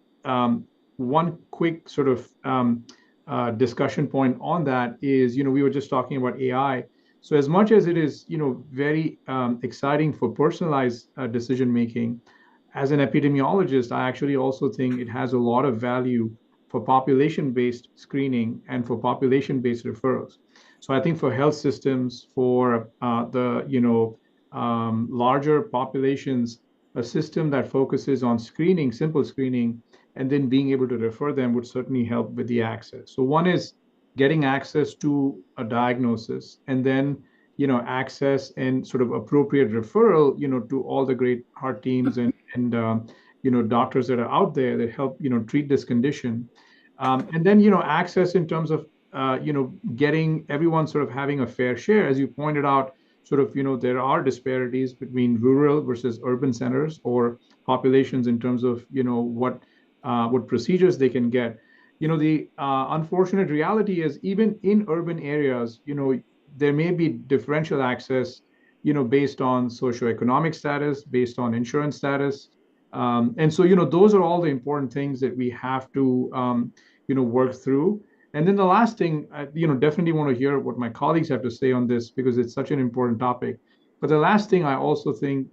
one quick sort of discussion point on that is, we were just talking about AI. So as much as it is, very exciting for personalized decision making, as an epidemiologist, I actually also think it has a lot of value for population-based screening and for population-based referrals. So I think for health systems, for the larger populations, a system that focuses on screening, simple screening, and then being able to refer them would certainly help with the access. So one is getting access to a diagnosis, and then access and sort of appropriate referral to all the great heart teams and doctors that are out there that help treat this condition, and then access in terms of getting everyone sort of having a fair share. As you pointed out, sort of there are disparities between rural versus urban centers or populations in terms of what procedures they can get. The unfortunate reality is, even in urban areas, there may be differential access based on socioeconomic status, based on insurance status. And so, those are all the important things that we have to, work through. And then the last thing, definitely want to hear what my colleagues have to say on this because it's such an important topic. But the last thing I also think,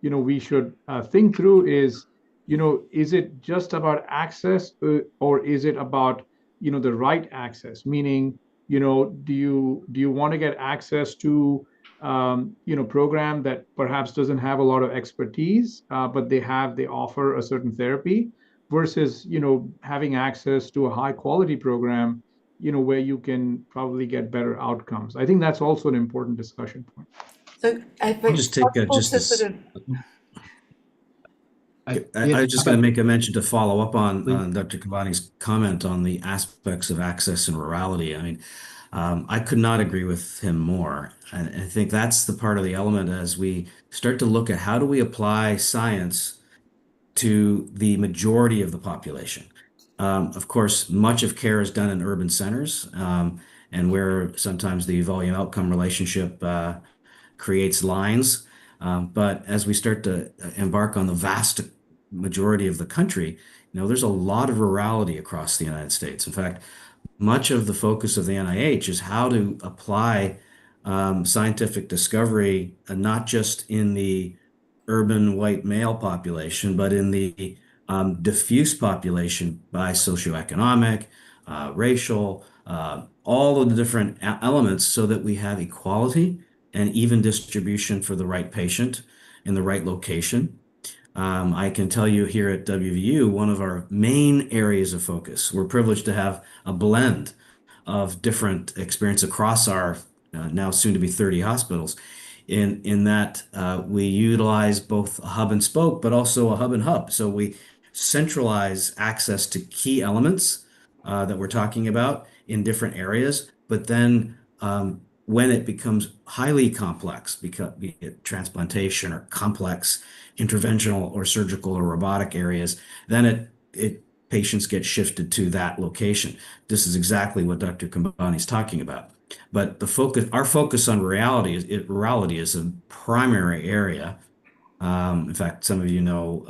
we should think through is, is it just about access or is it about, the right access? Meaning, do you want to get access to program that perhaps doesn't have a lot of expertise, but they offer a certain therapy, versus having access to a high quality program where you can probably get better outcomes. I think that's also an important discussion point. So I'll just take just this. I was just going to make a mention to follow up on Dr. Kambani's comment on the aspects of access and rurality. I mean, I could not agree with him more. And I think that's the part of the element as we start to look at how do we apply science to the majority of the population. Of course, much of care is done in urban centers, and where sometimes the volume outcome relationship creates lines. But as we start to embark on the vast majority of the country, there's a lot of rurality across the United States. In fact, much of the focus of the NIH is how to apply scientific discovery, not just in the urban white male population, but in the diffuse population by socioeconomic, racial, all of the different elements so that we have equality and even distribution for the right patient in the right location. I can tell you here at WVU, one of our main areas of focus, we're privileged to have a blend of different experience across our now soon to be 30 hospitals. In that we utilize both a hub and spoke, but also a hub and hub. So we centralize access to key elements that we're talking about in different areas. But then when it becomes highly complex, because be it transplantation or complex interventional or surgical or robotic areas, then patients get shifted to that location. This is exactly what Dr. Kambani is talking about. But our focus on rurality is a primary area. In fact, some of you know,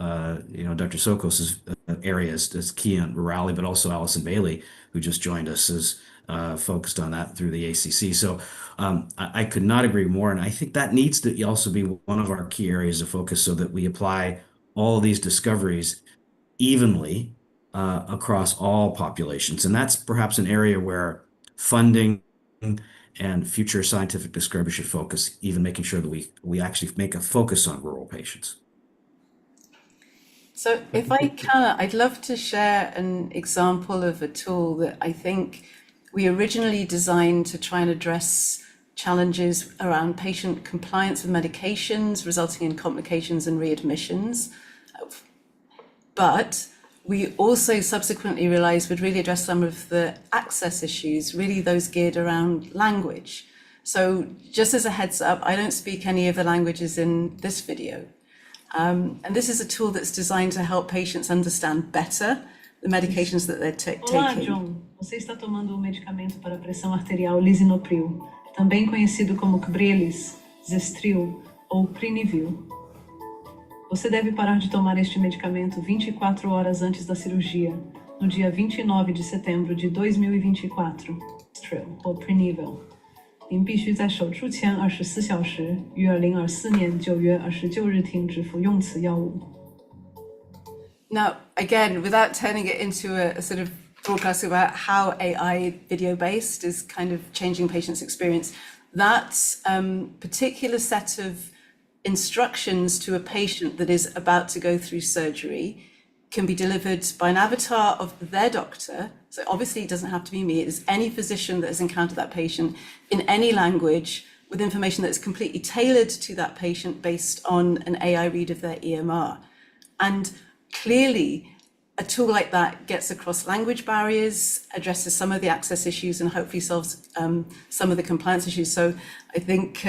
Dr. Sokos's area is key on rurality, but also Allison Bailey, who just joined us, is focused on that through the ACC. So I could not agree more. And I think that needs to also be one of our key areas of focus so that we apply all these discoveries evenly across all populations. And that's perhaps an area where funding and future scientific discovery should focus, even making sure that we actually make a focus on rural patients. So if I can, I'd love to share an example of a tool that I think we originally designed to try and address challenges around patient compliance with medications, resulting in complications and readmissions. But we also subsequently realized would really address some of the access issues, really those geared around language. So just as a heads up, I don't speak any of the languages in this video. And this is a tool that's designed to help patients understand better the medications that they're Olá, taking. John. Você está tomando o medicamento para pressão arterial lisinopril, também conhecido como Cialis, Zestril ou Prinivil. Você deve parar de tomar este medicamento 24 horas antes da cirurgia, no dia 29 de setembro de 2024. Zestril ou Prinivil. 您必须在手术前24小时于2024年9月29日停止服用此药物。 Now, again, without turning it into a sort of broadcast about how AI video-based is kind of changing patients' experience, that particular set of instructions to a patient that is about to go through surgery can be delivered by an avatar of their doctor. So obviously it doesn't have to be me, it is any physician that has encountered that patient in any language with information that's completely tailored to that patient based on an AI read of their EMR. And clearly, a tool like that gets across language barriers, addresses some of the access issues, and hopefully solves some of the compliance issues. So I think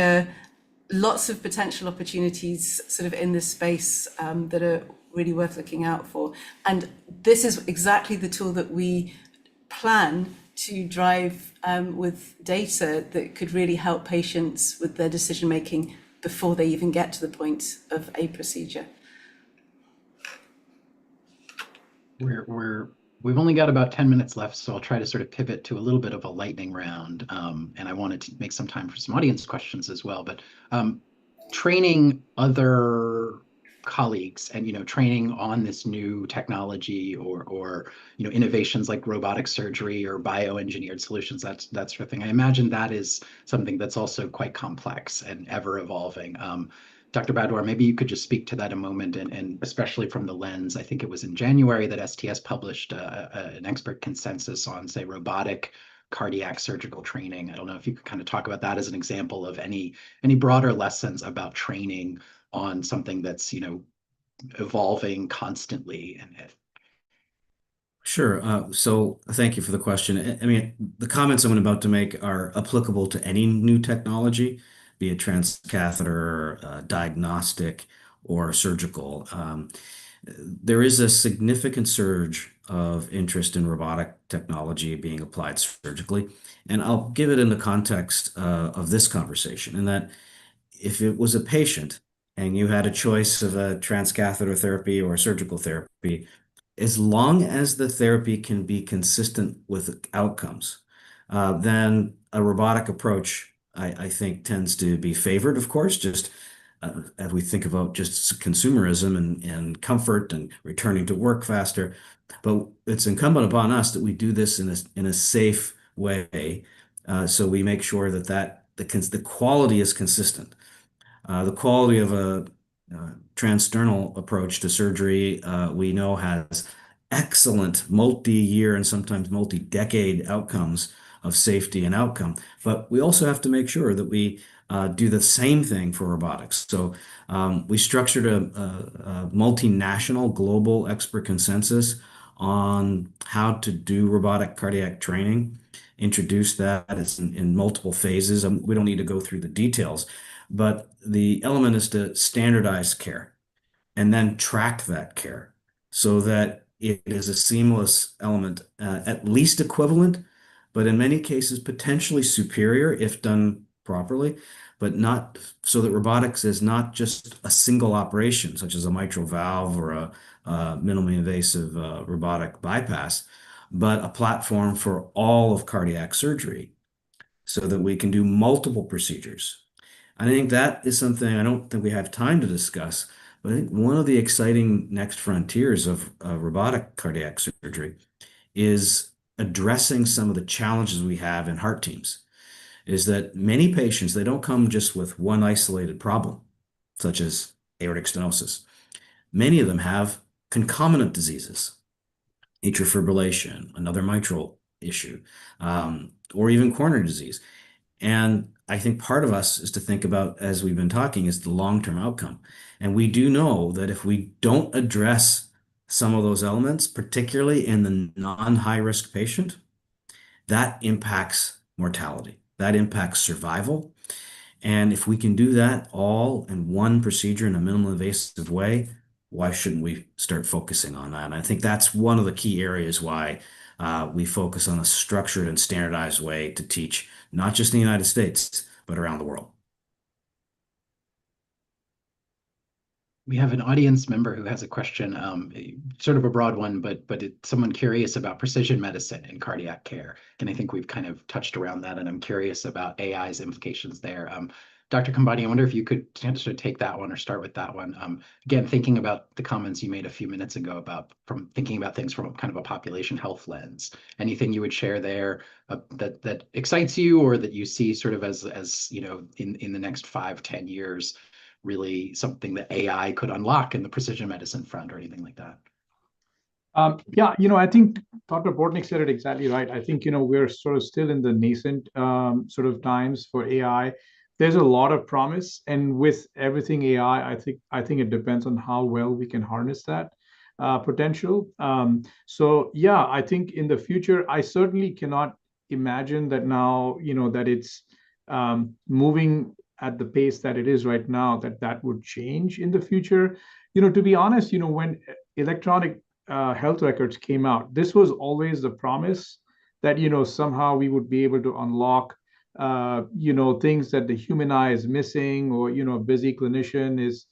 lots of potential opportunities sort of in this space that are really worth looking out for. And this is exactly the tool that we plan to drive with data that could really help patients with their decision-making before they even get to the point of a procedure. We've only got about 10 minutes left, so I'll try to sort of pivot to a little bit of a lightning round. And I wanted to make some time for some audience questions as well. But training other colleagues and training on this new technology or innovations like robotic surgery or bioengineered solutions, that sort of thing. I imagine that is something that's also quite complex and ever evolving. Dr. Badwar, maybe you could just speak to that a moment, and especially from the lens, I think it was in January that STS published an expert consensus on, say, robotic cardiac surgical training. I don't know if you could kind of talk about that as an example of any broader lessons about training on something that's, evolving constantly. Sure. So thank you for the question. I mean, the comments I'm about to make are applicable to any new technology, be it transcatheter, diagnostic, or surgical. There is a significant surge of interest in robotic technology being applied surgically. And I'll give it in the context of this conversation, in that if it was a patient and you had a choice of a transcatheter therapy or surgical therapy, as long as the therapy can be consistent with outcomes, then a robotic approach, I think, tends to be favored, of course, just as we think about just consumerism and comfort and returning to work faster. But it's incumbent upon us that we do this in a safe way, so we make sure that the quality is consistent. The quality of a transsternal approach to surgery, we know has excellent multi-year and sometimes multi-decade outcomes of safety and outcome. But we also have to make sure that we do the same thing for robotics. So we structured a multinational global expert consensus on how to do robotic cardiac training, introduced that. It's in multiple phases. We don't need to go through the details, but the element is to standardize care and then track that care so that it is a seamless element, at least equivalent, but in many cases potentially superior if done properly, but not so that robotics is not just a single operation, such as a mitral valve or a minimally invasive robotic bypass, but a platform for all of cardiac surgery so that we can do multiple procedures. I think that is something I don't think we have time to discuss, but I think one of the exciting next frontiers of robotic cardiac surgery is addressing some of the challenges we have in heart teams. Is that many patients, they don't come just with one isolated problem, such as aortic stenosis. Many of them have concomitant diseases, atrial fibrillation, another mitral issue, or even coronary disease. And I think part of us is to think about, as we've been talking, is the long-term outcome. And we do know that if we don't address some of those elements, particularly in the non-high risk patient, that impacts mortality, that impacts survival. And if we can do that all in one procedure in a minimally invasive way, why shouldn't we start focusing on that? And I think that's one of the key areas why we focus on a structured and standardized way to teach, not just in the United States, but around the world. We have an audience member who has a question, sort of a broad one, but it's someone curious about precision medicine in cardiac care. And I think we've kind of touched around that, and I'm curious about AI's implications there. Dr. Kambani, I wonder if you could sort of take that one or start with that one. Again, thinking about the comments you made a few minutes ago about thinking about things from kind of a population health lens. Anything you would share there that excites you, or that you see sort of as you know, in the next 5-10 years, really something that AI could unlock in the precision medicine front or anything like that? Yeah, I think Dr. Bortnick said it exactly right. I think, we're sort of still in the nascent sort of times for AI. There's a lot of promise, and with everything AI, I think it depends on how well we can harness that potential. So yeah, I think in the future, I certainly cannot imagine that now, that it's moving at the pace that it is right now, that would change in the future. To be honest, when electronic health records came out, this was always the promise that, somehow we would be able to unlock, things that the human eye is missing, or, a busy clinician is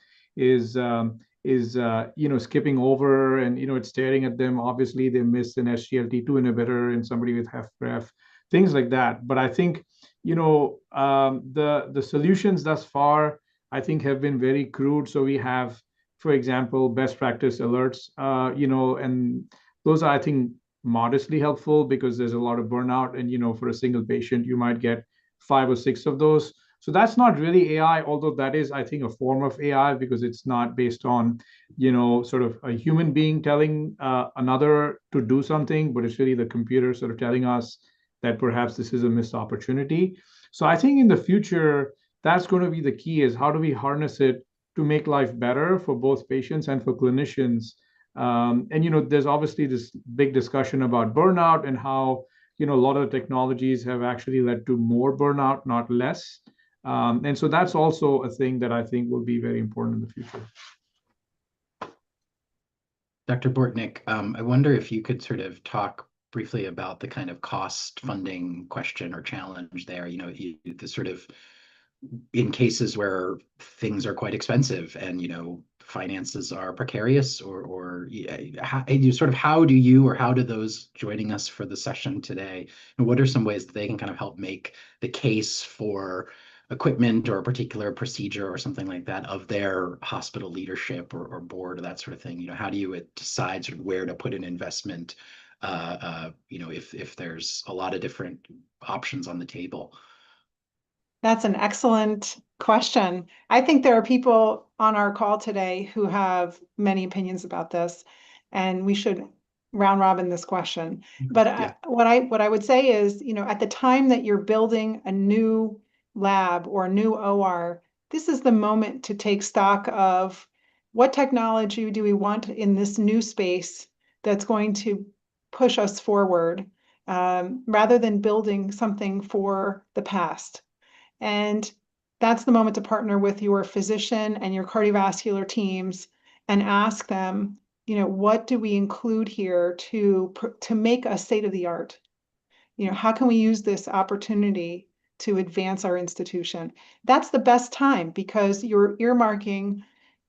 skipping over, and, it's staring at them. Obviously, they missed an SGLT2 inhibitor in somebody with HFrEF, things like that. But I think, the solutions thus far, I think, have been very crude. So we have, for example, best practice alerts, and those are, I think, modestly helpful because there's a lot of burnout. And, for a single patient, you might get 5 or 6 of those. So that's not really AI, although that is, I think, a form of AI because it's not based on, sort of a human being telling another to do something, but it's really the computer sort of telling us that perhaps this is a missed opportunity. So I think in the future, that's going to be the key, is how do we harness it to make life better for both patients and for clinicians. And, there's obviously this big discussion about burnout and how, a lot of the technologies have actually led to more burnout, not less. And so that's also a thing that I think will be very important in the future. Dr. Bortnick, I wonder if you could sort of talk briefly about the kind of cost funding question or challenge there. The sort of, in cases where things are quite expensive and finances are precarious, or how do you, or how do those joining us for the session today, and what are some ways that they can kind of help make the case for equipment or a particular procedure or something like that of their hospital leadership or board or that sort of thing? How do you decide sort of where to put an investment, if there's a lot of different options on the table? That's an excellent question. I think there are people on our call today who have many opinions about this, and we should round robin this question. But Yeah. what I would say is, at the time that you're building a new lab or a new OR, this is the moment to take stock of what technology do we want in this new space that's going to push us forward, rather than building something for the past. And that's the moment to partner with your physician and your cardiovascular teams and ask them, what do we include here to make us state of the art? How can we use this opportunity to advance our institution? That's the best time because you're earmarking,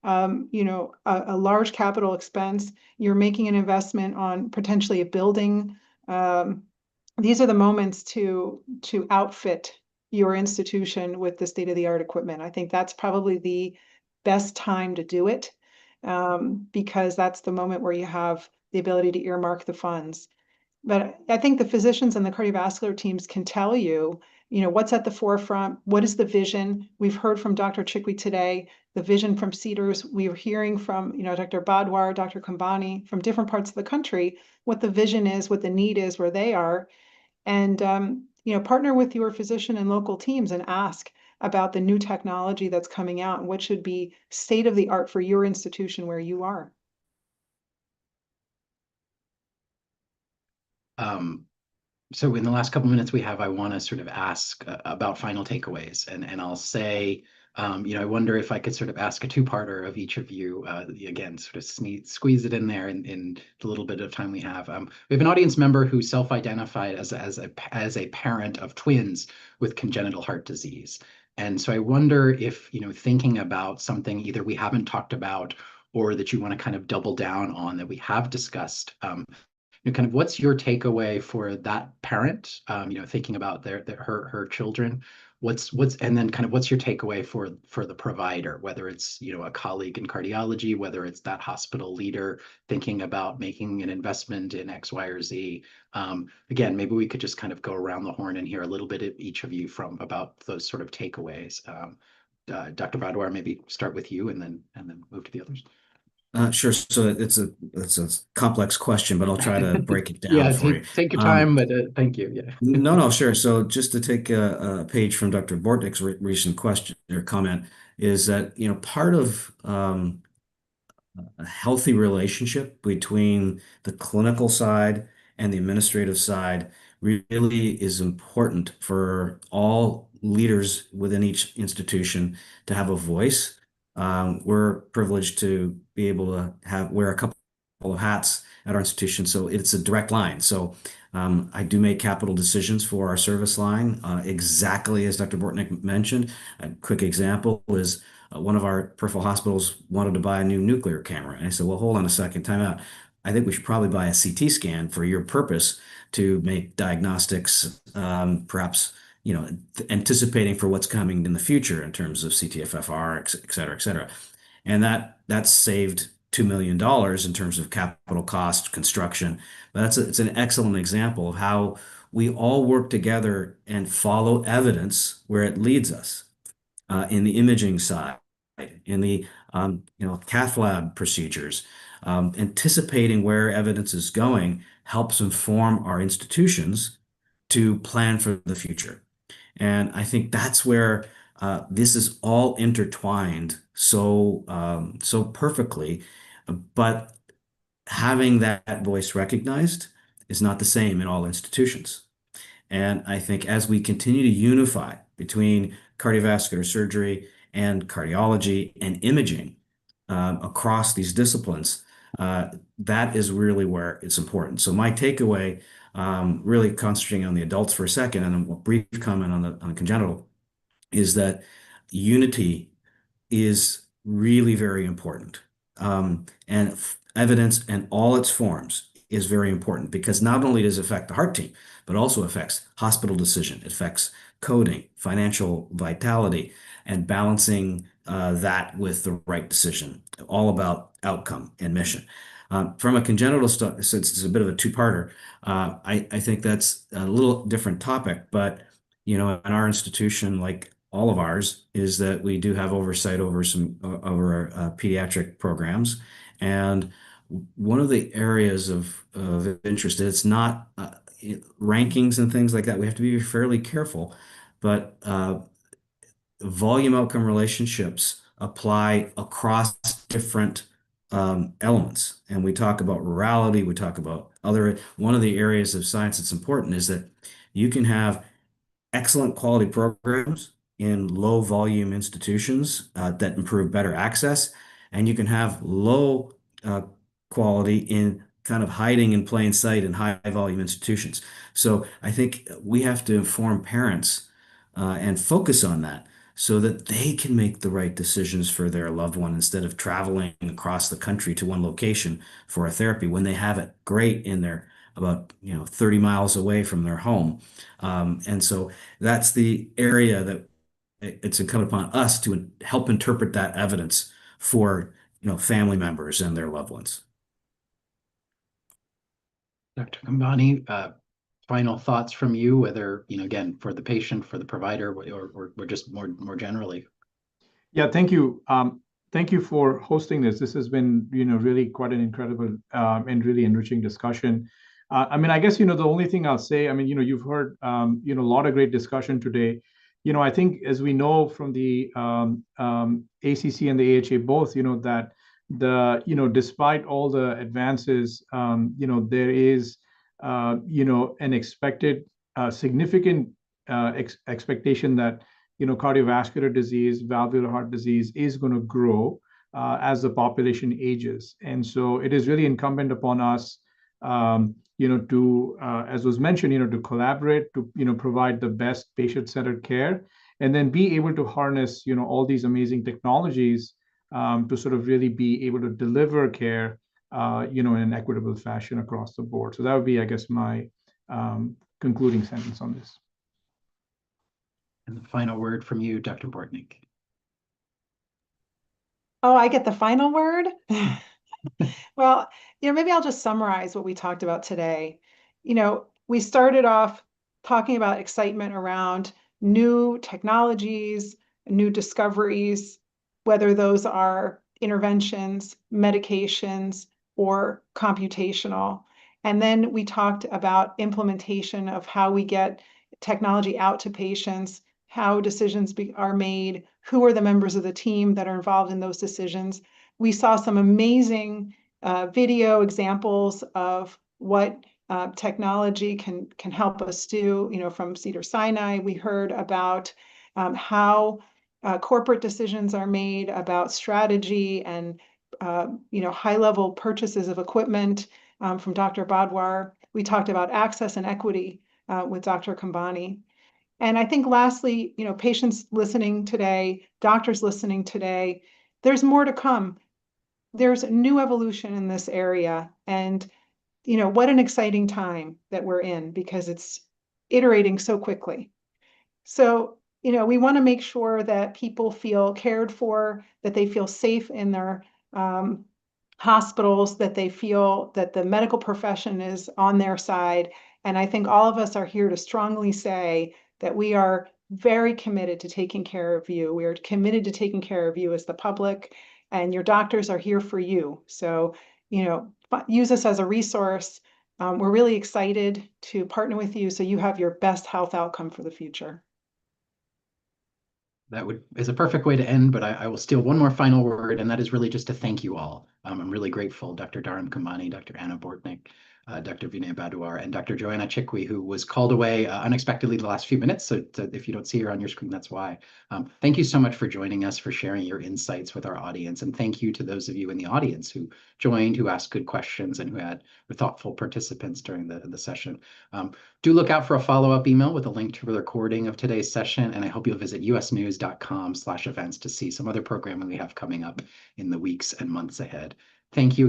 a large capital expense. You're making an investment on potentially a building. These are the moments to outfit your institution with the state-of-the-art equipment. I think that's probably the best time to do it, because that's the moment where you have the ability to earmark the funds. But I think the physicians and the cardiovascular teams can tell you, what's at the forefront, what is the vision? We've heard from Dr. Chikwi today, the vision from Cedars. We're hearing from, Dr. Badwar, Dr. Kumbani, from different parts of the country, what the vision is, what the need is, where they are. And, partner with your physician and local teams and ask about the new technology that's coming out and what should be state of the art for your institution where you are. So in the last couple minutes we have, I want to sort of ask about final takeaways, and I'll say, I wonder if I could sort of ask a two-parter of each of you, again, sort of squeeze it in there in the little bit of time we have. We have an audience member who self-identified as a parent of twins with congenital heart disease. And so I wonder if, thinking about something either we haven't talked about or that you want to kind of double down on that we have discussed, kind of what's your takeaway for that parent, thinking about her children, and then kind of what's your takeaway for the provider, whether it's, a colleague in cardiology, whether it's that hospital leader thinking about making an investment in X, Y, or Z. Again, maybe we could just kind of go around the horn and hear a little bit of each of you about those sort of takeaways. Dr. Badwar, maybe start with you and then move to the others. Sure. So it's a complex question, but I'll try to break it down Yeah, for you. take your time, but thank you. Yeah. No, sure. So just to take a page from Dr. Bortnick's recent question or comment is that, part of a healthy relationship between the clinical side and the administrative side really is important for all leaders within each institution to have a voice. We're privileged to be able to wear a couple of hats at our institution, so it's a direct line. So I do make capital decisions for our service line, exactly as Dr. Bortnick mentioned. A quick example is one of our peripheral hospitals wanted to buy a new nuclear camera. And I said, well, hold on a second, time out. I think we should probably buy a CT scan for your purpose to make diagnostics, perhaps, anticipating for what's coming in the future in terms of CTFFR, et cetera, et cetera. And that's saved $2 million in terms of capital cost, construction. But it's an excellent example of how we all work together and follow evidence where it leads us. In the imaging side, in the cath lab procedures, anticipating where evidence is going helps inform our institutions to plan for the future. And I think that's where this is all intertwined so perfectly, but having that voice recognized is not the same in all institutions. And I think as we continue to unify between cardiovascular surgery and cardiology and imaging across these disciplines, that is really where it's important. So my takeaway, really concentrating on the adults for a second and a brief comment on the congenital, is that unity is really very important. And evidence in all its forms, is very important because not only does it affect the heart team, but also affects hospital decision, it affects coding, financial vitality, and balancing that with the right decision, all about outcome and mission. From a congenital since it's a bit of a two-parter, I think that's a little different topic, but in our institution, like all of ours, is that we do have oversight over our pediatric programs, and one of the areas of interest, it's not rankings and things like that. We have to be fairly careful, but volume outcome relationships apply across different elements. And we talk about rurality, we talk about one of the areas of science that's important is that you can have excellent quality programs in low volume institutions that improve better access, and you can have low quality in kind of hiding in plain sight in high volume institutions. So I think we have to inform parents and focus on that so that they can make the right decisions for their loved one instead of traveling across the country to one location for a therapy when they have it great in their about 30 miles away from their home. And so that's the area that it's incumbent upon us to help interpret that evidence for family members and their loved ones. Dr. Kambani, final thoughts from you, whether, again, for the patient, for the provider, or just more generally. Yeah, thank you. Thank you for hosting this. This has been, really quite an incredible and really enriching discussion. I guess, the only thing I'll say, you've heard, a lot of great discussion today. I think as we know from the ACC and the AHA both, that despite all the advances, there is, an expected significant expectation that, cardiovascular disease, valvular heart disease is going to grow as the population ages. And so it is really incumbent upon us, to, as was mentioned, to collaborate, to, provide the best patient-centered care, and then be able to harness, all these amazing technologies to sort of really be able to deliver care, in an equitable fashion across the board. So that would be, I guess, my concluding sentence on this. And the final word from you, Dr. Bortnick. Oh, I get the final word? Well, maybe I'll just summarize what we talked about today. We started off talking about excitement around new technologies, new discoveries, whether those are interventions, medications, or computational. And then we talked about implementation of how we get technology out to patients, how decisions are made, who are the members of the team that are involved in those decisions. We saw some amazing video examples of what technology can help us do, from Cedars-Sinai. We heard about how corporate decisions are made about strategy and, high-level purchases of equipment from Dr. Badwar. We talked about access and equity with Dr. Kambani. And I think lastly, patients listening today, doctors listening today, there's more to come. There's a new evolution in this area. And, what an exciting time that we're in because it's iterating so quickly. So, we want to make sure that people feel cared for, that they feel safe in their hospitals, that they feel that the medical profession is on their side. And I think all of us are here to strongly say that we are very committed to taking care of you. We are committed to taking care of you as the public, and your doctors are here for you. So, use us as a resource. We're really excited to partner with you so you have your best health outcome for the future. That is a perfect way to end, but I will steal one more final word, and that is really just to thank you all. I'm really grateful, Dr. Dharam Kambani, Dr. Anna Bortnick, Dr. Vinay Badwar, and Dr. Joanna Chikwi, who was called away unexpectedly the last few minutes. So if you don't see her on your screen, that's why. Thank you so much for joining us, for sharing your insights with our audience. And thank you to those of you in the audience who joined, who asked good questions, and who were thoughtful participants during the session. Do look out for a follow-up email with a link to the recording of today's session. And I hope you'll visit usnews.com/events to see some other programming we have coming up in the weeks and months ahead. Thank you again.